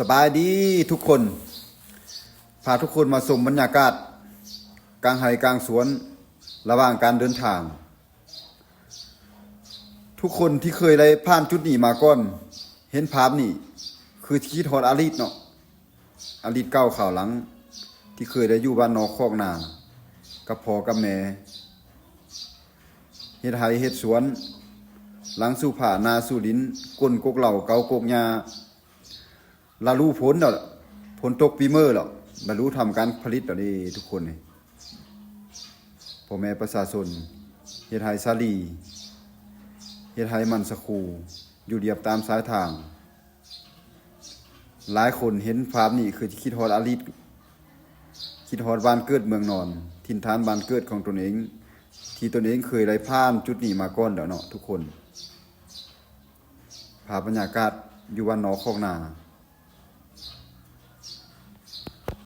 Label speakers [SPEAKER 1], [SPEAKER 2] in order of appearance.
[SPEAKER 1] สบายดีทุกคนพาทุกคนมาชมบรรยากาศกลางไร่กลางสวนระหว่างการเดินทาง ทุกคนที่เคยได้ผ่านจุดนี้มาก่อนเห็นภาพนี่คือคิดฮอดอดีตเนาะอดีตเก่าข่าวหลังที่เคยได้อยู่บ้านนอกคอกนากับพ่อกับแม่เฮ็ดไร่เฮ็ดสวนหลังสู่ผานาสู่ดินก้นกกเหล่าเกากกหญ้าลารู้ผลแล้วผลตกปีเมอร์แล้วบรรลุทำการผลิตแล้วนี่ทุกคนนี่พ่อแม่ประชาชนเฮ็ดไร่สาลีเฮ็ดไร่มันสะคูอยู่เรียบตามสายทางหลายคนเห็นภาพนี้คือคิดฮอดอดีตคิดฮอดบ้านเกิดเมืองนอนถิ่นฐานบ้านเกิดของตนเองที่ตนเองเคยได้ผ่านจุดนี้มาก่อนแล้วเนาะทุกคนภาพบรรยากาศอยู่วันนอกคอกนา